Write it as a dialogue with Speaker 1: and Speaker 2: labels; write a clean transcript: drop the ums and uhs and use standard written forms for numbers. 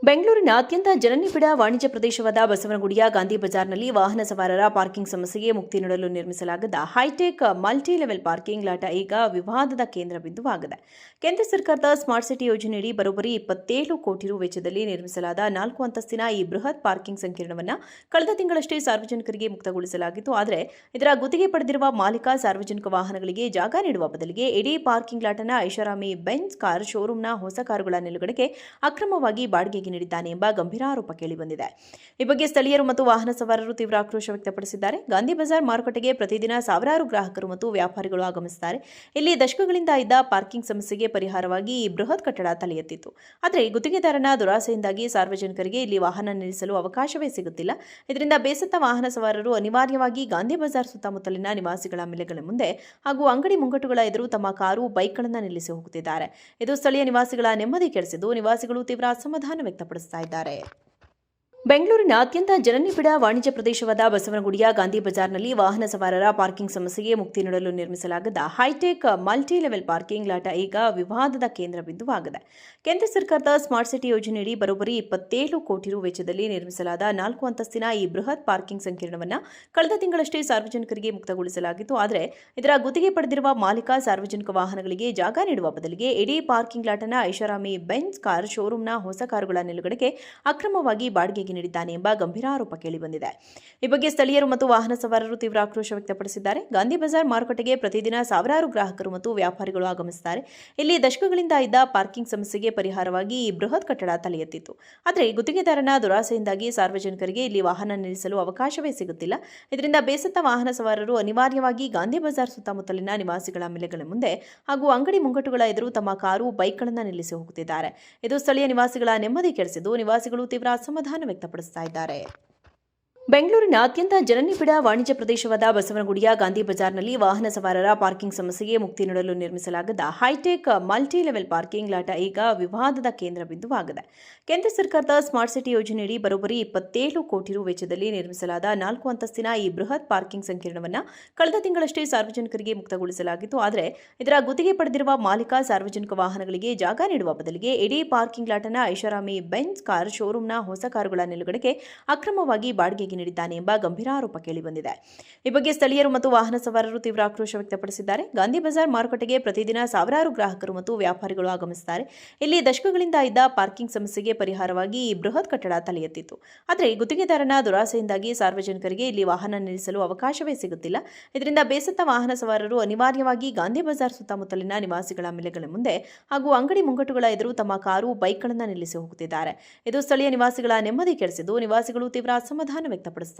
Speaker 1: ಬೆಂಗಳೂರಿನ ಅತ್ಯಂತ ಜನನಿಬಿಡ ವಾಣಿಜ್ಯ ಪ್ರದೇಶವಾದ ಬಸವನಗುಡಿಯ ಗಾಂಧಿ ಬಜಾರ್ನಲ್ಲಿ ವಾಹನ ಸವಾರರ ಪಾರ್ಕಿಂಗ್ ಸಮಸ್ಯೆಗೆ ಮುಕ್ತಿ ನೀಡಲು ನಿರ್ಮಿಸಲಾಗಿದ್ದ ಹೈಟೆಕ್ ಮಲ್ಟಿ ಲೆವೆಲ್ ಪಾರ್ಕಿಂಗ್ ಲಾಟ ಈಗ ವಿವಾದದ ಕೇಂದ್ರ ಬಿಂದುವಾಗಿದೆ. ಕೇಂದ್ರ ಸರ್ಕಾರದ ಸ್ಮಾರ್ಟ್ ಸಿಟಿ ಯೋಜನೆಯಡಿ ಬರೋಬ್ಬರಿ 27 ಕೋಟಿ ರು ವೆಚ್ಚದಲ್ಲಿ ನಿರ್ಮಿಸಲಾದ 4 ಅಂತಸ್ತಿನ ಈ ಬೃಹತ್ ಪಾರ್ಕಿಂಗ್ ಸಂಕೀರ್ಣವನ್ನು ಕಳೆದ ತಿಂಗಳಷ್ಟೇ ಸಾರ್ವಜನಿಕರಿಗೆ ಮುಕ್ತಗೊಳಿಸಲಾಗಿತ್ತು. ಆದರೆ ಇದರ ಗುತ್ತಿಗೆ ಪಡೆದಿರುವ ಮಾಲೀಕ ಸಾರ್ವಜನಿಕ ವಾಹನಗಳಿಗೆ ಜಾಗ ನೀಡುವ ಬದಲಿಗೆ ಇಡೀ ಪಾರ್ಕಿಂಗ್ ಲಾಟನ್ನು ಐಷಾರಾಮಿ ಬೆಂಜ್ ಕಾರ್ ಶೋರೂಮ್ನ ಹೊಸ ಕಾರುಗಳ ನಿಲುಗಡೆಗೆ ಅಕ್ರಮವಾಗಿ ಬಾಡಿಗೆಗೆ ನೀಡಿದ್ದಾನೆ ಎಂಬ ಗಂಭೀರ ಆರೋಪ ಕೇಳಿಬಂದಿದೆ. ಈ ಬಗ್ಗೆ ಸ್ಥಳೀಯರು ಮತ್ತು ವಾಹನ ಸವಾರರು ತೀವ್ರ ಆಕ್ರೋಶ ವ್ಯಕ್ತಪಡಿಸಿದ್ದಾರೆ. ಗಾಂಧಿ ಬಜಾರ್ ಮಾರುಕಟ್ಟೆಗೆ ಪ್ರತಿದಿನ ಸಾವಿರಾರು ಗ್ರಾಹಕರು ಮತ್ತು ವ್ಯಾಪಾರಿಗಳು ಆಗಮಿಸುತ್ತಾರೆ. ಇಲ್ಲಿ ದಶಕಗಳಿಂದ ಇದ್ದ ಪಾರ್ಕಿಂಗ್ ಸಮಸ್ಯೆಗೆ ಪರಿಹಾರವಾಗಿ ಈ ಬೃಹತ್ ಕಟ್ಟಡ ತಲೆ ಎತ್ತಿತ್ತು. ಆದರೆ ಗುತ್ತಿಗೆದಾರನ ದುರಾಸೆಯಿಂದಾಗಿ ಸಾರ್ವಜನಿಕರಿಗೆ ಇಲ್ಲಿ ವಾಹನ ನಿಲ್ಲಿಸಲು ಅವಕಾಶವೇ ಸಿಗುತ್ತಿಲ್ಲ. ಇದರಿಂದ ಬೇಸತ್ತ ವಾಹನ ಸವಾರರು ಅನಿವಾರ್ಯವಾಗಿ ಗಾಂಧಿ ಬಜಾರ್ ಸುತ್ತಮುತ್ತಲಿನ ನಿವಾಸಿಗಳ ಮೆಲೆಗಳ ಮುಂದೆ ಹಾಗೂ ಅಂಗಡಿ ಮುಂಗಟ್ಟುಗಳ ಎದುರು ತಮ್ಮ ಕಾರು ಬೈಕ್ಗಳನ್ನು ನಿಲ್ಲಿಸಿ ಹೋಗುತ್ತಿದ್ದಾರೆ. ಇದು ಸ್ಥಳೀಯ ನಿವಾಸಿಗಳ ನೆಮ್ಮದಿ ಕೆಡಿಸಿದ್ದು ನಿವಾಸಿಗಳು ತೀವ್ರ ಅಸಮಾಧಾನ ವ್ಯಕ್ತಪಡಿಸುತ್ತಾ ಇದ್ದಾರೆ. ಬೆಂಗಳೂರಿನ ಅತ್ಯಂತ ಜನನಿಬಿಡ ವಾಣಿಜ್ಯ ಪ್ರದೇಶವಾದ ಬಸವನಗುಡಿಯ ಗಾಂಧಿ ಬಜಾರ್ನಲ್ಲಿ ವಾಹನ ಸವಾರರ ಪಾರ್ಕಿಂಗ್ ಸಮಸ್ಯೆಗೆ ಮುಕ್ತಿ ನೀಡಲು ನಿರ್ಮಿಸಲಾಗಿದ್ದ ಹೈಟೆಕ್ ಮಲ್ಟಿ ಲೆವೆಲ್ ಪಾರ್ಕಿಂಗ್ ಲಾಟ ಈಗ ವಿವಾದದ ಕೇಂದ್ರ ಬಿಂದುವಾಗಿದೆ. ಕೇಂದ್ರ ಸರ್ಕಾರದ ಸ್ಮಾರ್ಟ್ ಸಿಟಿ ಯೋಜನೆಯಡಿ ಬರೋಬ್ಬರಿ 27 ಕೋಟಿ ರು ವೆಚ್ಚದಲ್ಲಿ ನಿರ್ಮಿಸಲಾದ 4 ಅಂತಸ್ತಿನ ಈ ಬೃಹತ್ ಪಾರ್ಕಿಂಗ್ ಸಂಕೀರ್ಣವನ್ನು ಕಳೆದ ತಿಂಗಳಷ್ಟೇ ಸಾರ್ವಜನಿಕರಿಗೆ ಮುಕ್ತಗೊಳಿಸಲಾಗಿತ್ತು. ಆದರೆ ಇದರ ಗುತ್ತಿಗೆ ಪಡೆದಿರುವ ಮಾಲೀಕ ಸಾರ್ವಜನಿಕ ವಾಹನಗಳಿಗೆ ಜಾಗ ನೀಡುವ ಬದಲಿಗೆ ಇಡೀ ಪಾರ್ಕಿಂಗ್ ಲಾಟನ್ನು ಐಷಾರಾಮಿ ಬೆಂಜ್ ಕಾರ್ ಶೋರೂಮ್ನ ಹೊಸ ಕಾರುಗಳ ನಿಲುಗಡೆಗೆ ಅಕ್ರಮವಾಗಿ ಬಾಡಿಗೆಗೆ ನೀಡಿದ್ದಾನೆ ಎಂಬ ಗಂಭೀರ ಆರೋಪ ಕೇಳಿಬಂದಿದೆ. ಈ ಬಗ್ಗೆ ಸ್ಥಳೀಯರು ಮತ್ತು ವಾಹನ ಸವಾರರು ತೀವ್ರ ಆಕ್ರೋಶ ವ್ಯಕ್ತಪಡಿಸಿದ್ದಾರೆ. ಗಾಂಧಿ ಬಜಾರ್ ಮಾರುಕಟ್ಟೆಗೆ ಪ್ರತಿದಿನ ಸಾವಿರಾರು ಗ್ರಾಹಕರು ಮತ್ತು ವ್ಯಾಪಾರಿಗಳು ಆಗಮಿಸುತ್ತಾರೆ. ಇಲ್ಲಿ ದಶಕಗಳಿಂದ ಇದ್ದ ಪಾರ್ಕಿಂಗ್ ಸಮಸ್ಯೆಗೆ ಪರಿಹಾರವಾಗಿ ಈ ಬೃಹತ್ ಕಟ್ಟಡ ತಲೆ ಎತ್ತಿತ್ತು. ಆದರೆ ಗುತ್ತಿಗೆದಾರನ ದುರಾಸೆಯಿಂದಾಗಿ ಸಾರ್ವಜನಿಕರಿಗೆ ಇಲ್ಲಿ ವಾಹನ ನಿಲ್ಲಿಸಲು ಅವಕಾಶವೇ ಸಿಗುತ್ತಿಲ್ಲ. ಇದರಿಂದ ಬೇಸತ್ತ ವಾಹನ ಸವಾರರು ಅನಿವಾರ್ಯವಾಗಿ ಗಾಂಧಿ ಬಜಾರ್ ಸುತ್ತಮುತ್ತಲಿನ ನಿವಾಸಿಗಳ ಮೆಲೆಗಳ ಮುಂದೆ ಹಾಗೂ ಅಂಗಡಿ ಮುಂಗಟ್ಟುಗಳ ಎದುರು ತಮ್ಮ ಕಾರು ಬೈಕ್ಗಳನ್ನು ನಿಲ್ಲಿಸಿ ಹೋಗುತ್ತಿದ್ದಾರೆ. ಇದು ಸ್ಥಳೀಯ ನಿವಾಸಿಗಳ ನೆಮ್ಮದಿ ಕೆಡಿಸಿದ್ದು ನಿವಾಸಿಗಳು ತೀವ್ರ ಅಸಮಾಧಾನ ವ್ಯಕ್ತಪಡಿಸುತ್ತಾ ಇದ್ದಾರೆ. ಬೆಂಗಳೂರಿನ ಅತ್ಯಂತ ಜನನಿಬಿಡ ವಾಣಿಜ್ಯ ಪ್ರದೇಶವಾದ ಬಸವನಗುಡಿಯ ಗಾಂಧಿ ಬಜಾರ್ನಲ್ಲಿ ವಾಹನ ಸವಾರರ ಪಾರ್ಕಿಂಗ್ ಸಮಸ್ಯೆಗೆ ಮುಕ್ತಿ ನೀಡಲು ನಿರ್ಮಿಸಲಾಗಿದ್ದ ಹೈಟೆಕ್ ಮಲ್ಟಿ ಲೆವೆಲ್ ಪಾರ್ಕಿಂಗ್ ಲಾಟ ಈಗ ವಿವಾದದ ಕೇಂದ್ರ ಬಿಂದುವಾಗಿದೆ. ಕೇಂದ್ರ ಸರ್ಕಾರದ ಸ್ಮಾರ್ಟ್ ಸಿಟಿ ಯೋಜನೆಯಡಿ ಬರೋಬ್ಬರಿ 27 ಕೋಟಿ ರು ವೆಚ್ಚದಲ್ಲಿ ನಿರ್ಮಿಸಲಾದ 4 ಅಂತಸ್ತಿನ ಈ ಬೃಹತ್ ಪಾರ್ಕಿಂಗ್ ಸಂಕೀರ್ಣವನ್ನು ಕಳೆದ ತಿಂಗಳಷ್ಟೇ ಸಾರ್ವಜನಿಕರಿಗೆ ಮುಕ್ತಗೊಳಿಸಲಾಗಿತ್ತು. ಆದರೆ ಇದರ ಗುತ್ತಿಗೆ ಪಡೆದಿರುವ ಮಾಲೀಕ ಸಾರ್ವಜನಿಕ ವಾಹನಗಳಿಗೆ ಜಾಗ ನೀಡುವ ಬದಲಿಗೆ ಇಡೀ ಪಾರ್ಕಿಂಗ್ ಲಾಟನ್ನು ಐಷಾರಾಮಿ ಬೆಂಜ್ ಕಾರ್ ಶೋರೂಮ್ನ ಹೊಸ ಕಾರುಗಳ ನಿಲುಗಡೆಗೆ ಅಕ್ರಮವಾಗಿ ಬಾಡಿಗೆಗೆ ನೀಡಿದ್ದಾನೆ ಎಂಬ ಗಂಭೀರ ಆರೋಪ ಕೇಳಿಬಂದಿದೆ. ಈ ಬಗ್ಗೆ ಸ್ಥಳೀಯರು ಮತ್ತು ವಾಹನ ಸವಾರರು ತೀವ್ರ ಆಕ್ರೋಶ ವ್ಯಕ್ತಪಡಿಸಿದ್ದಾರೆ. ಗಾಂಧಿ ಬಜಾರ್ ಮಾರುಕಟ್ಟೆಗೆ ಪ್ರತಿದಿನ ಸಾವಿರಾರು ಗ್ರಾಹಕರು ಮತ್ತು ವ್ಯಾಪಾರಿಗಳು ಆಗಮಿಸುತ್ತಾರೆ. ಇಲ್ಲಿ ದಶಕಗಳಿಂದ ಇದ್ದ ಪಾರ್ಕಿಂಗ್ ಸಮಸ್ಯೆಗೆ ಪರಿಹಾರವಾಗಿ ಈ ಬೃಹತ್ ಕಟ್ಟಡ ತಲೆ ಎತ್ತಿತ್ತು. ಆದರೆ ಗುತ್ತಿಗೆದಾರನ ದುರಾಸೆಯಿಂದಾಗಿ ಸಾರ್ವಜನಿಕರಿಗೆ ಇಲ್ಲಿ ವಾಹನ ನಿಲ್ಲಿಸಲು ಅವಕಾಶವೇ ಸಿಗುತ್ತಿಲ್ಲ. ಇದರಿಂದ ಬೇಸತ್ತ ವಾಹನ ಸವಾರರು ಅನಿವಾರ್ಯವಾಗಿ ಗಾಂಧಿ ಬಜಾರ್ ಸುತ್ತಮುತ್ತಲಿನ ನಿವಾಸಿಗಳ ಮೆಲೆಗಳ ಮುಂದೆ ಹಾಗೂ ಅಂಗಡಿ ಮುಂಗಟ್ಟುಗಳ ಎದುರು ತಮ್ಮ ಕಾರು ಬೈಕ್ಗಳನ್ನು ನಿಲ್ಲಿಸಿ ಹೋಗುತ್ತಿದ್ದಾರೆ. ಇದು ಸ್ಥಳೀಯ ನಿವಾಸಿಗಳ ನೆಮ್ಮದಿ ಕೆಡಿಸಿದ್ದು ನಿವಾಸಿಗಳು ತೀವ್ರ ಅಸಮಾಧಾನ ವ್ಯಕ್ತಪಡಿಸುತ್ತಾರೆ.